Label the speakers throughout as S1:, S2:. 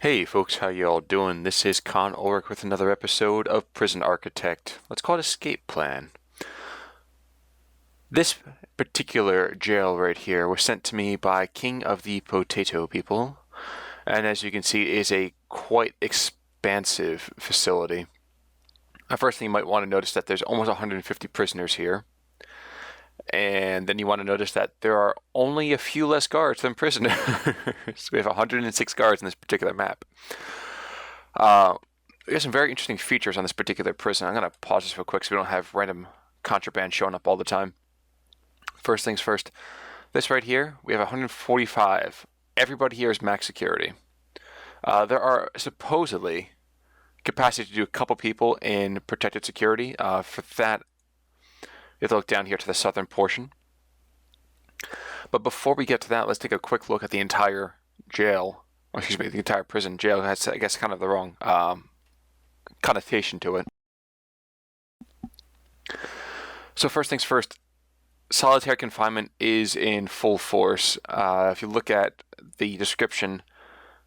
S1: Hey folks, how you all doing? This is Con Ulrich with another episode of Prison Architect. Let's call it Escape Plan. This particular jail right here was sent to me by King of the Potato People, and as you can see, is a quite expansive facility. First thing you might want to notice that there's almost 150 prisoners here, and then you want to notice that there are only a few less guards than prisoners. We have 106 guards in this particular map. There's some very interesting features on this particular prison. I'm going to pause this real quick so we don't have random contraband showing up all the time. First things first, this right here, we have 145. Everybody here is max security. There are supposedly capacity to do a couple people in protected security. For that, you have to look down here to the southern portion. But before we get to that, let's take a quick look at the entire jail. Excuse me, the entire prison. Jail has, I guess, kind of the wrong connotation to it. So first things first, solitary confinement is in full force. If you look at the description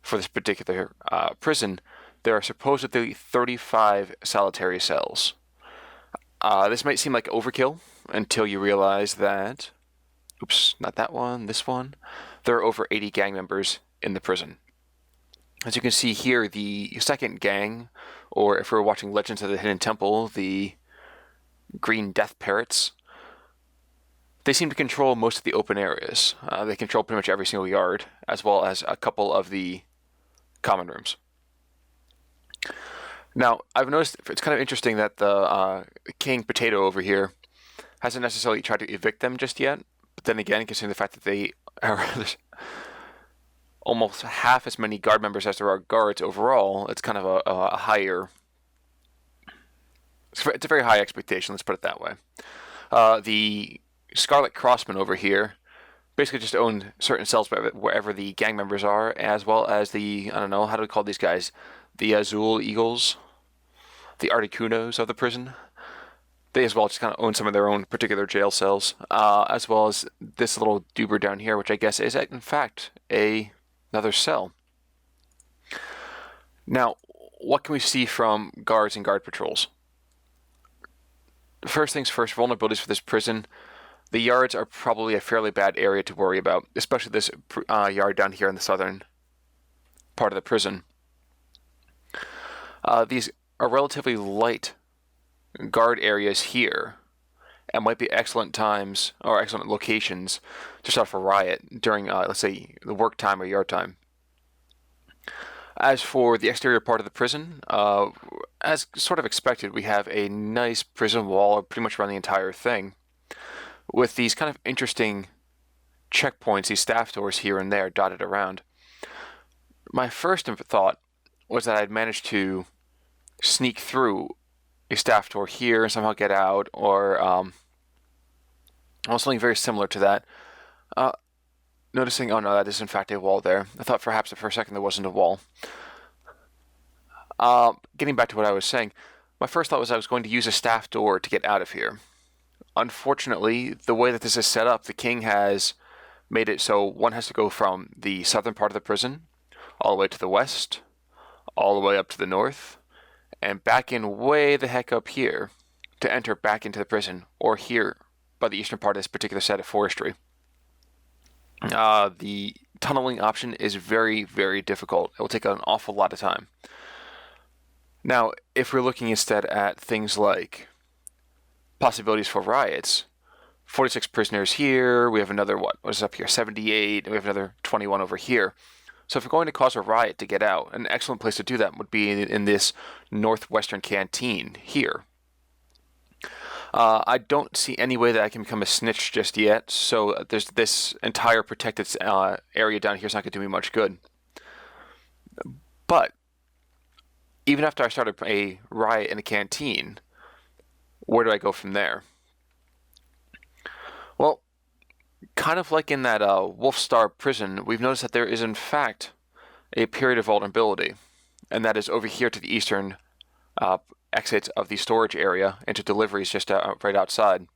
S1: for this particular prison, there are supposedly 35 solitary cells. This might seem like overkill until you realize that, oops, not that one, this one, there are over 80 gang members in the prison. As you can see here, the second gang, or if we're watching Legends of the Hidden Temple, the Green Death Parrots, they seem to control most of the open areas. They control pretty much every single yard, as well as a couple of the common rooms. Now, I've noticed it's kind of interesting that the King Potato over here hasn't necessarily tried to evict them just yet. But then again, considering the fact that they are almost half as many guard members as there are guards overall, it's kind of a higher... It's a very high expectation, let's put it that way. The Scarlet Crossmen over here basically just own certain cells wherever the gang members are, as well as the, I don't know, how do we call these guys? The Azul Eagles, the Articunos of the prison. They as well just kind of own some of their own particular jail cells, as well as this little doober down here, which I guess is in fact another cell. Now, what can we see from guards and guard patrols? First things first, vulnerabilities for this prison. The yards are probably a fairly bad area to worry about, especially this yard down here in the southern part of the prison. These are relatively light guard areas here, and might be excellent times or excellent locations to start off a riot during, let's say, the work time or yard time. As for the exterior part of the prison, as sort of expected, we have a nice prison wall pretty much around the entire thing, with these kind of interesting checkpoints, these staff doors here and there dotted around. My first thought was that I'd managed to sneak through a staff door here and somehow get out, or something very similar to that. Noticing, oh no, that is in fact a wall there. I thought perhaps for a second there wasn't a wall. Getting back to what I was saying, my first thought was I was going to use a staff door to get out of here. Unfortunately, the way that this is set up, the king has made it so one has to go from the southern part of the prison all the way to the west, all the way up to the north, and back in way the heck up here to enter back into the prison, or here by the eastern part of this particular set of forestry. The tunneling option is very, very difficult. It will take an awful lot of time. Now, if we're looking instead at things like possibilities for riots, 46 prisoners here, we have another, what is up here, 78, and we have another 21 over here. So if we're going to cause a riot to get out, an excellent place to do that would be in this northwestern canteen here. I don't see any way that I can become a snitch just yet, so there's this entire protected area down here is not going to do me much good. But even after I started a riot in a canteen, where do I go from there? Well, kind of like in that Wolfstar prison, we've noticed that there is in fact a period of vulnerability, and that is over here to the eastern exits of the storage area into deliveries just right outside.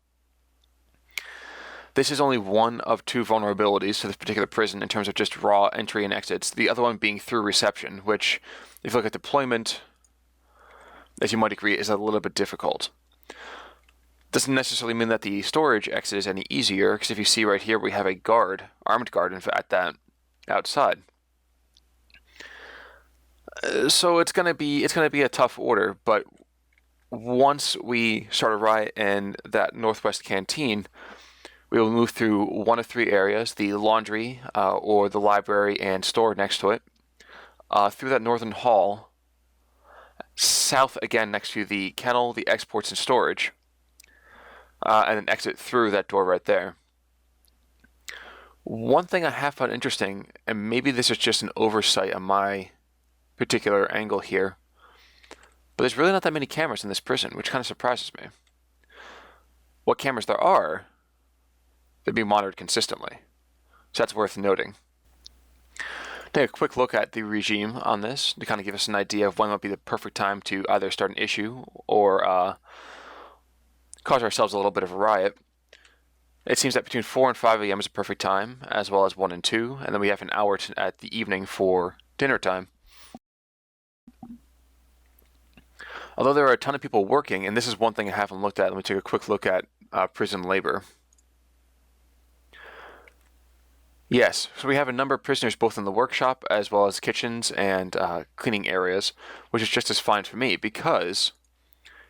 S1: This is only one of two vulnerabilities to this particular prison in terms of just raw entry and exits. The other one being through reception, which, if you look at deployment, as you might agree, is a little bit difficult. Doesn't necessarily mean that the storage exit is any easier, because if you see right here, we have a guard, armed guard, in fact, that outside. So it's gonna be a tough order, but once we start a riot in that northwest canteen, we will move through one of three areas: the laundry, or the library and store next to it, through that northern hall, south again next to the kennel, the exports and storage, and then exit through that door right there. One thing I have found interesting, and maybe this is just an oversight on my particular angle here, but there's really not that many cameras in this prison, which kind of surprises me. What cameras there are, they're being monitored consistently, so that's worth noting. Take a quick look at the regime on this to kind of give us an idea of when might be the perfect time to either start an issue or cause ourselves a little bit of a riot. It seems that between 4 and 5 a.m. is a perfect time, as well as 1 and 2, and then we have an hour at the evening for dinner time. Although there are a ton of people working, and this is one thing I haven't looked at, let me take a quick look at prison labor. Yes, so we have a number of prisoners both in the workshop as well as kitchens and cleaning areas, which is just as fine for me because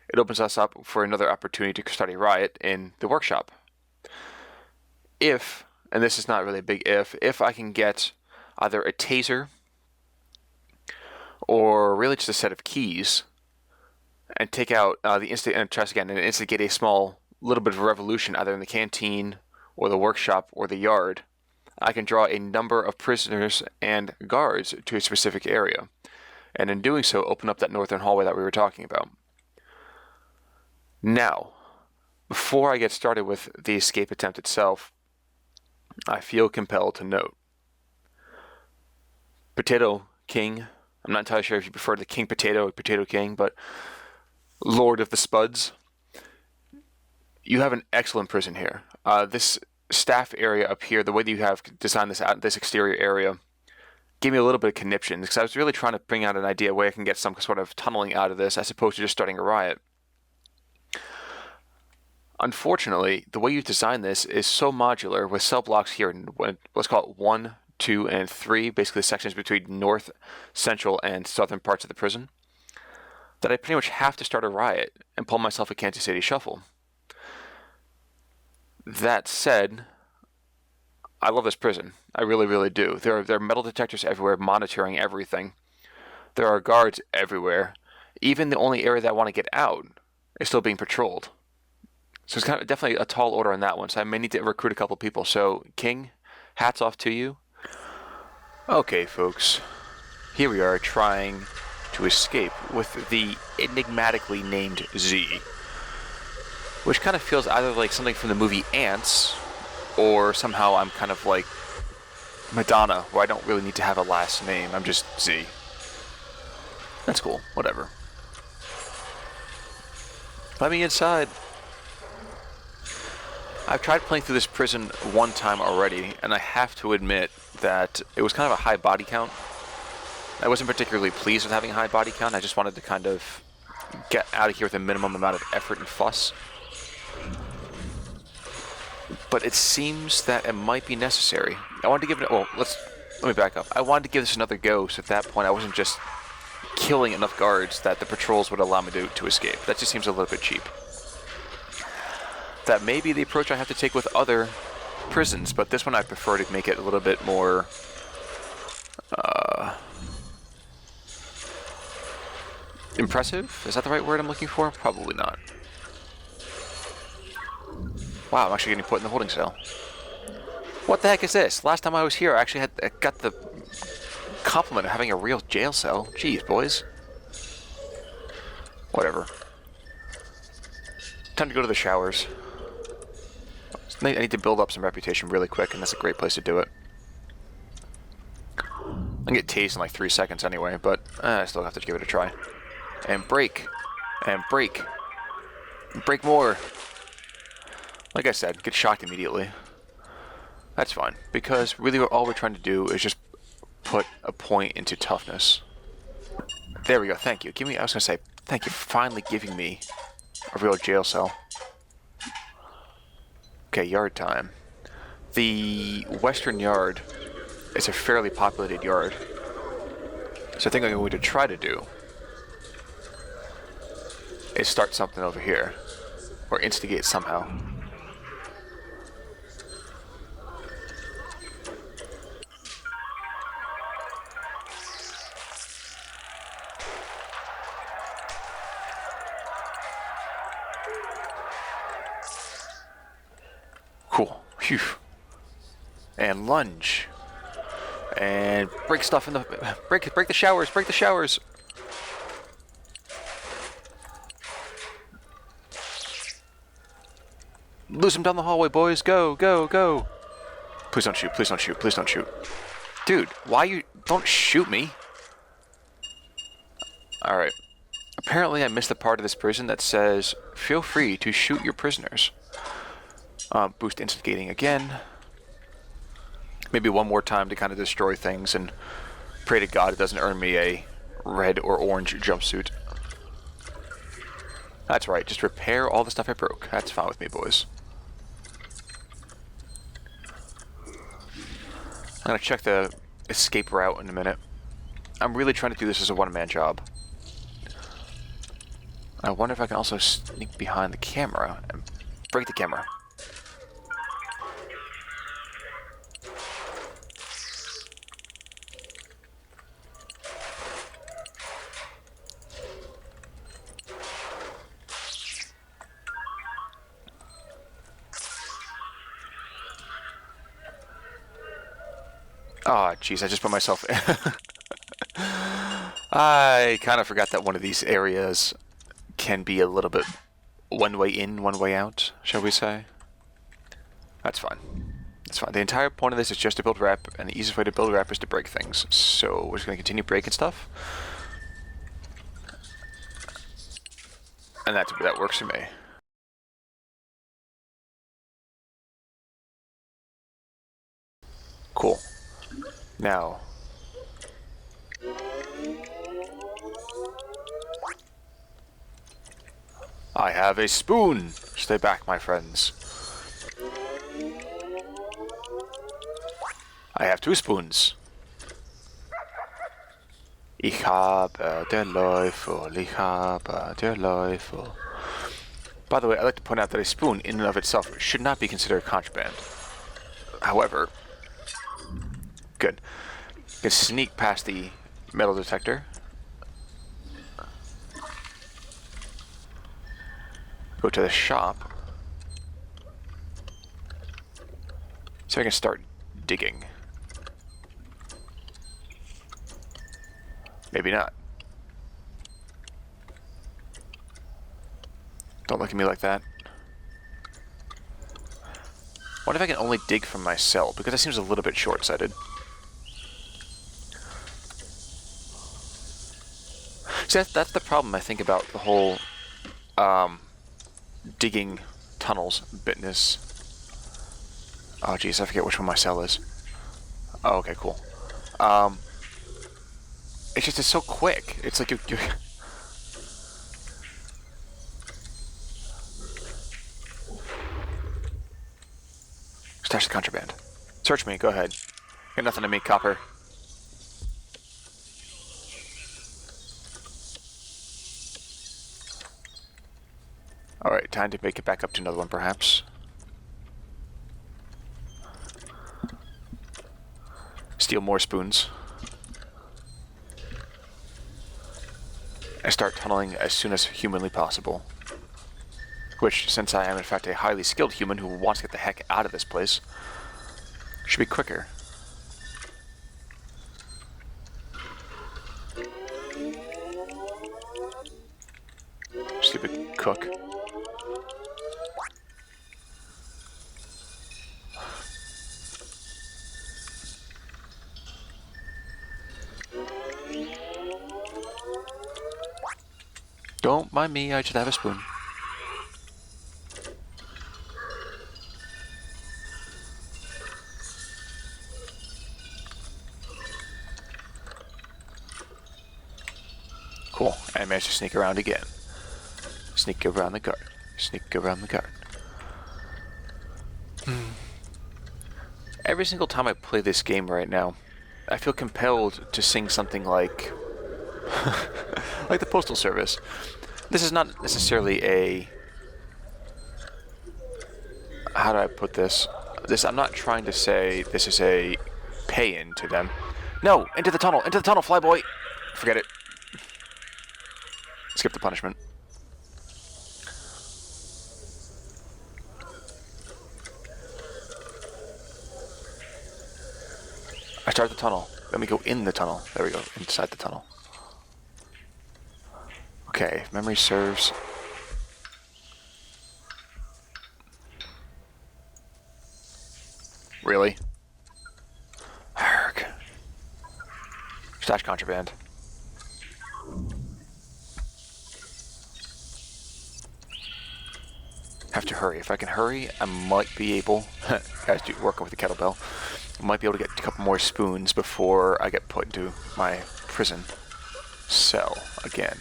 S1: it opens us up for another opportunity to start a riot in the workshop. If, and this is not really a big if I can get either a taser or really just a set of keys and take out and instigate a small little bit of a revolution either in the canteen or the workshop or the yard, I can draw a number of prisoners and guards to a specific area, and in doing so open up that northern hallway that we were talking about. Now, before I get started with the escape attempt itself, I feel compelled to note, Potato King, I'm not entirely sure if you prefer the King Potato or Potato King, but Lord of the Spuds, you have an excellent prison here. This staff area up here, the way that you have designed this exterior area, gave me a little bit of conniption, because I was really trying to bring out an idea where I can get some sort of tunneling out of this as opposed to just starting a riot. Unfortunately, the way you design this is so modular with cell blocks here in let's call it 1, 2, and 3, basically sections between north, central, and southern parts of the prison, that I pretty much have to start a riot and pull myself a Kansas City shuffle. That said, I love this prison. I really, really do. There are metal detectors everywhere monitoring everything. There are guards everywhere. Even the only area that I want to get out is still being patrolled. So it's kind of definitely a tall order on that one. So I may need to recruit a couple people. So, King, hats off to you. Okay, folks. Here we are trying to escape with the enigmatically named Z, which kind of feels either like something from the movie Ants, or somehow I'm kind of like Madonna, where I don't really need to have a last name. I'm just Z. That's cool. Whatever. Let me inside. I've tried playing through this prison one time already, and I have to admit that it was kind of a high body count. I wasn't particularly pleased with having a high body count. I just wanted to kind of get out of here with a minimum amount of effort and fuss. But it seems that it might be necessary. I wanted to give it. Well, let me back up. I wanted to give this another go, so at that point I wasn't just killing enough guards that the patrols would allow me to escape. That just seems a little bit cheap. That may be the approach I have to take with other prisons, but this one I prefer to make it a little bit more impressive? Is that the right word I'm looking for? Probably not. Wow, I'm actually getting put in the holding cell. What the heck is this? Last time I was here, I actually got the compliment of having a real jail cell. Jeez, boys. Whatever. Time to go to the showers. I need to build up some reputation really quick, and that's a great place to do it. I can get tased in like 3 seconds anyway, but I still have to give it a try. And break. And break. And break more. Like I said, get shocked immediately. That's fine, because really all we're trying to do is just put a point into toughness. There we go, thank you. I was gonna say, thank you for finally giving me a real jail cell. Okay, yard time. The western yard is a fairly populated yard. So I think what I'm going to try to do is start something over here. Or instigate somehow. Cool. Phew. And lunge. And break stuff in the... Break the showers! Break the showers! Lose him down the hallway, boys! Go! Go! Go! Please don't shoot. Please don't shoot. Please don't shoot. Dude, why you... Don't shoot me! Alright. Apparently I missed the part of this prison that says, feel free to shoot your prisoners. Boost instigating again. Maybe one more time to kind of destroy things and pray to God it doesn't earn me a red or orange jumpsuit. That's right, just repair all the stuff I broke. That's fine with me, boys. I'm gonna check the escape route in a minute. I'm really trying to do this as a one-man job. I wonder if I can also sneak behind the camera and break the camera. Oh, jeez, I just put myself... I kind of forgot that one of these areas can be a little bit one way in, one way out, shall we say. That's fine. That's fine. The entire point of this is just to build rep, and the easiest way to build rep is to break things. So we're just going to continue breaking stuff. And that works for me. Cool. Now... I have a spoon! Stay back, my friends. I have 2 spoons. Ich habe den Löffel, ich habe den Löffel. By the way, I'd like to point out that a spoon, in and of itself, should not be considered contraband. However... Good. You can sneak past the metal detector. Go to the shop. So I can start digging. Maybe not. Don't look at me like that. What if I can only dig from my cell? Because that seems a little bit short-sighted. See, that's the problem I think about the whole digging tunnels business. Oh geez, I forget which one my cell is. Oh, okay, cool. It's just, it's so quick. It's like you're Stash the contraband. Search me, go ahead. Got nothing to me, copper. Alright, time to make it back up to another one, perhaps. Steal more spoons. And start tunneling as soon as humanly possible. Which, since I am in fact a highly skilled human who wants to get the heck out of this place, should be quicker. Stupid cook. Don't mind me, I just have a spoon. Cool. And I managed to sneak around again. Sneak around the garden. Sneak around the garden. Every single time I play this game right now, I feel compelled to sing something like... like the Postal Service. This is not necessarily a... How do I put this? I'm not trying to say this is a pay-in to them. No! Into the tunnel! Into the tunnel, flyboy! Forget it. Skip the punishment. I start the tunnel. Let me go in the tunnel. There we go. Inside the tunnel. Okay, if memory serves... Really? Arrgh. Stash contraband. Have to hurry. If I can hurry, I might be able... Guys, working with the kettlebell. I might be able to get a couple more spoons before I get put into my prison cell again.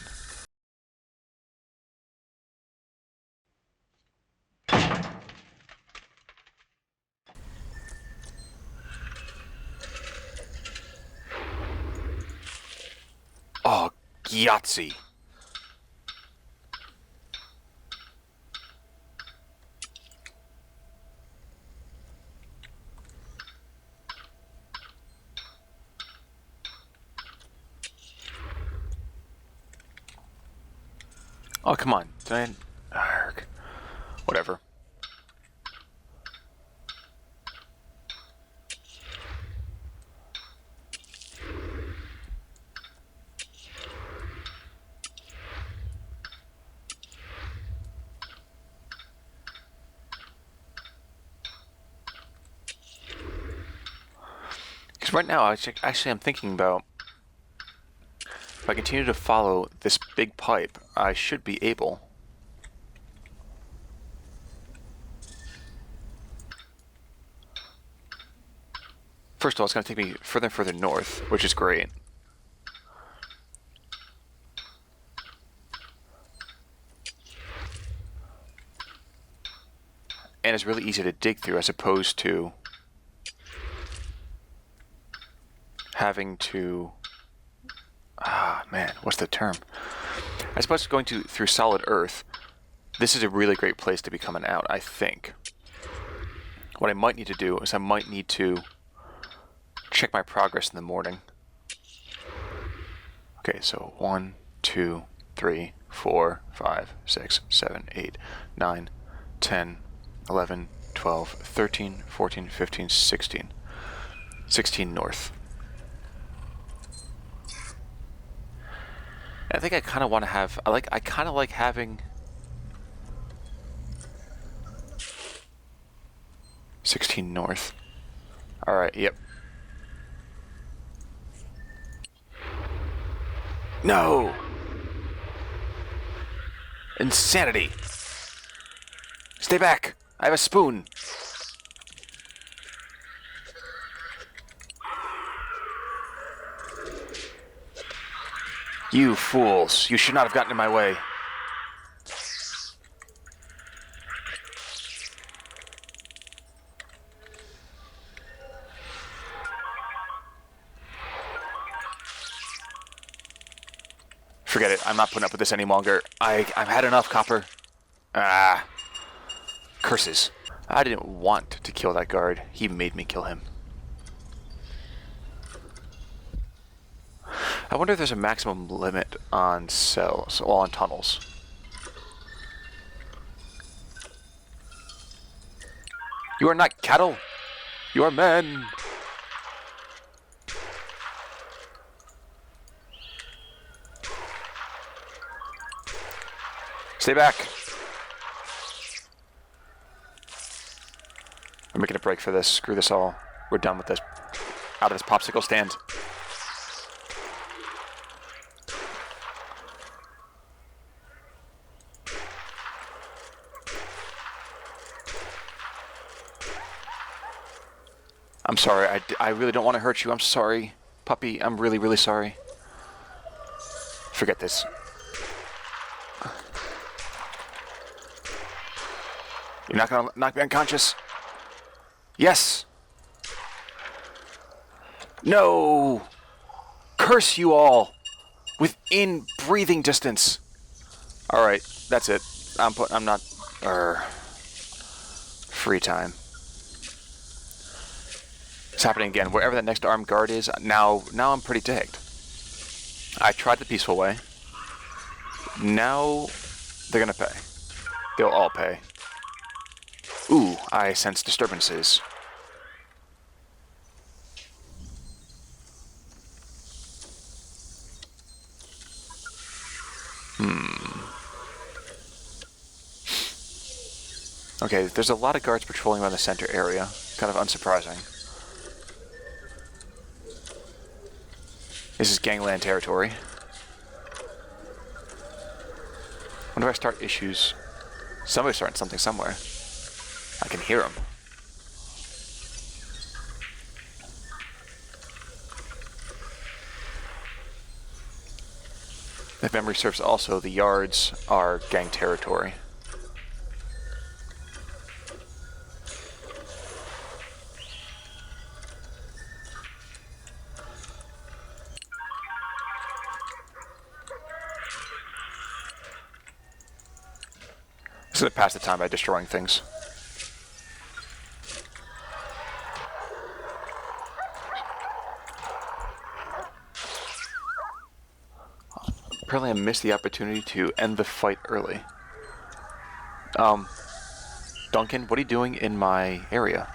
S1: Oh, Yahtzee. Oh, come on. Did I... Arrgh. Whatever. Because right now, actually, I'm thinking about... If I continue to follow this big pipe, I should be able... First of all, it's going to take me further and further north, which is great. And it's really easy to dig through as opposed to having to... Ah, man, what's the term? I suppose going through solid earth, this is a really great place to be coming out, I think. What I might need to do is I might need to check my progress in the morning. Okay, so 1, 2, 3, 4, 5, 6, 7, 8, 9, 10, 11, 12, 13, 14, 15, 16. 16 north. I think I kind of want to have... I kind of like having... 16 north. Alright, yep. No! Insanity! Stay back! I have a spoon! You fools! You should not have gotten in my way. Forget it. I'm not putting up with this any longer. I've had enough, Copper. Ah. Curses. I didn't want to kill that guard. He made me kill him. I wonder if there's a maximum limit on cells, well, on tunnels. You are not cattle. You are men. Stay back. I'm making a break for this. Screw this all. We're done with this. Out of this popsicle stand. I'm sorry. I really don't want to hurt you. I'm sorry. Puppy, I'm really, really sorry. Forget this. You're not gonna knock me unconscious? Yes! No! Curse you all! Within breathing distance. Alright, that's it. I'm not... free time. It's happening again. Wherever that next armed guard is, now I'm pretty ticked. I tried the peaceful way. Now they're gonna pay. They'll all pay. Ooh, I sense disturbances. Okay, there's a lot of guards patrolling around the center area. Kind of unsurprising. This is gangland territory. When do I start issues? Somebody's starting something somewhere. I can hear them. If memory serves also, the yards are gang territory. Just gonna pass the time by destroying things. Apparently I missed the opportunity to end the fight early. Duncan, what are you doing in my area?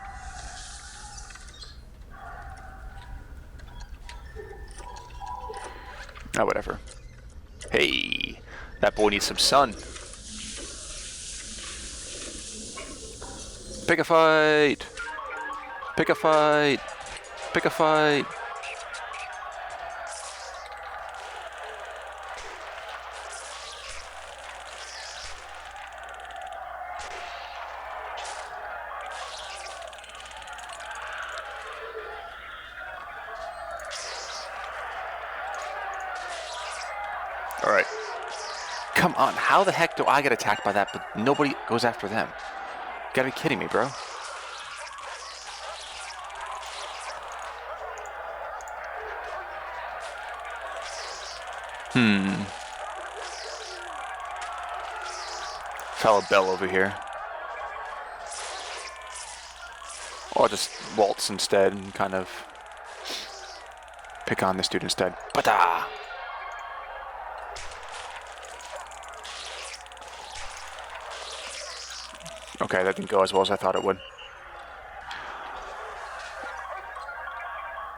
S1: Oh, whatever. Hey, that boy needs some sun. Pick a fight! Pick a fight! Pick a fight! Alright. Come on, how the heck do I get attacked by that, but nobody goes after them? You gotta be kidding me, bro. Fellow Bell over here. Or I'll just waltz instead and kind of pick on this dude instead. Bata! Okay, that didn't go as well as I thought it would.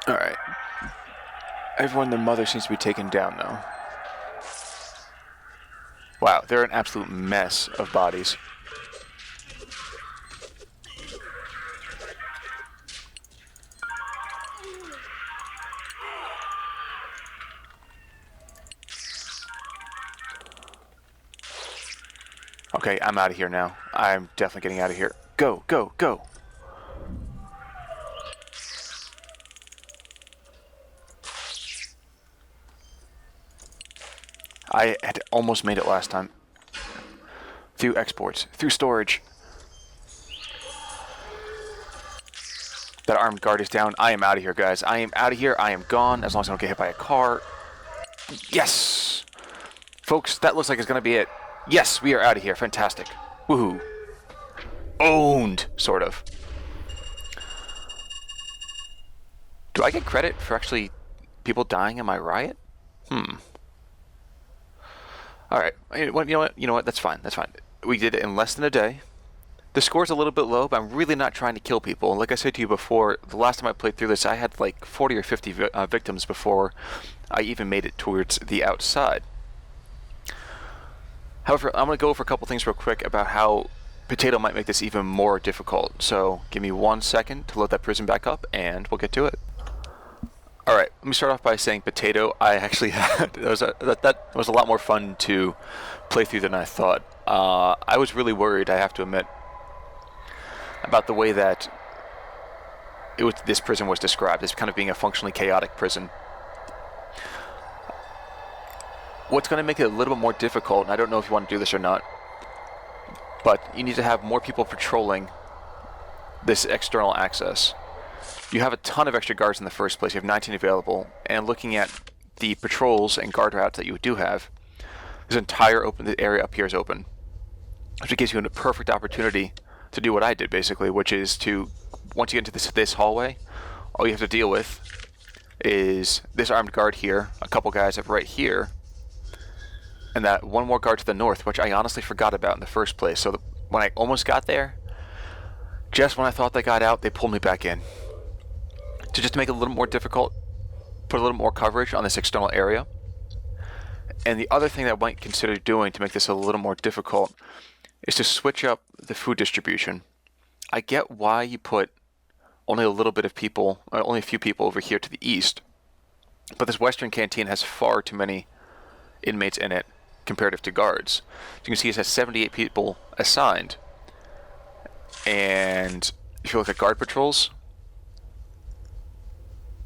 S1: Alright. Everyone and their mother seems to be taken down, though. Wow, they're an absolute mess of bodies. Okay, I'm out of here now. I'm definitely getting out of here. Go, go, go! I had almost made it last time. Through exports, through storage. That armed guard is down. I am out of here, guys. I am out of here. I am gone, as long as I don't get hit by a car. Yes! Folks, that looks like it's going to be it. Yes, we are out of here. Fantastic. Woohoo. Owned, sort of. Do I get credit for actually people dying in my riot? Alright, you know what, that's fine, We did it in less than a day. The score's a little bit low, but I'm really not trying to kill people. Like I said to you before, the last time I played through this, I had like 40 or 50 victims before I even made it towards the outside. However, I'm going to go over a couple things real quick about how Potato might make this even more difficult. So give me 1 second to load that prison back up, and we'll get to it. Alright, let me start off by saying Potato, I actually had, that was a lot more fun to play through than I thought. I was really worried, I have to admit, about the way that this prison was described as kind of being a functionally chaotic prison. What's going to make it a little bit more difficult, and I don't know if you want to do this or not, but you need to have more people patrolling this external access. You have a ton of extra guards in the first place. You have 19 available, and looking at the patrols and guard routes that you do have, this entire open area up here is open, which gives you a perfect opportunity to do what I did, basically, which is to, once you get into this hallway, all you have to deal with is this armed guard here, a couple guys up right here, and that one more guard to the north, which I honestly forgot about in the first place. So when I almost got there, just when I thought they got out, they pulled me back in. To just make it a little more difficult, put a little more coverage on this external area. And the other thing that I might consider doing to make this a little more difficult is to switch up the food distribution. I get why you put only a little bit of people, only a few people over here to the east, but this western canteen has far too many inmates in it comparative to guards. So you can see it has 78 people assigned, and if you look at guard patrols,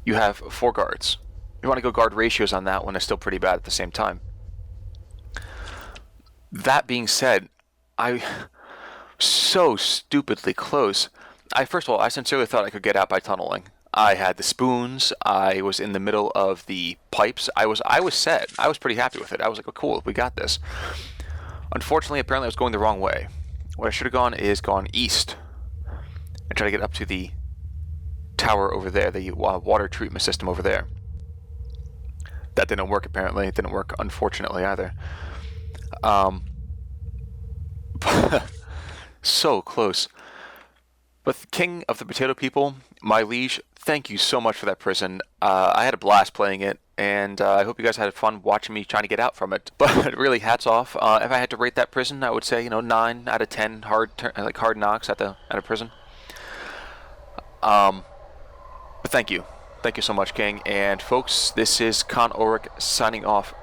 S1: you have 4 guards. You want to go guard ratios on that one, is still pretty bad at the same time. That being said, I so stupidly close. First of all, I sincerely thought I could get out by tunneling. I had the spoons. I was in the middle of the pipes. I was set. I was pretty happy with it. I was like, oh, cool, we got this. Unfortunately, apparently I was going the wrong way. What I should have gone is gone east and try to get up to the tower over there, the water treatment system over there. That didn't work, apparently. It didn't work, unfortunately, either. So close. But King of the Potato People, my liege, thank you so much for that prison. I had a blast playing it, and I hope you guys had fun watching me trying to get out from it. But really, hats off. If I had to rate that prison, I would say 9 out of 10 hard knocks at a prison. But thank you so much, King. And folks, this is Con Ulrich signing off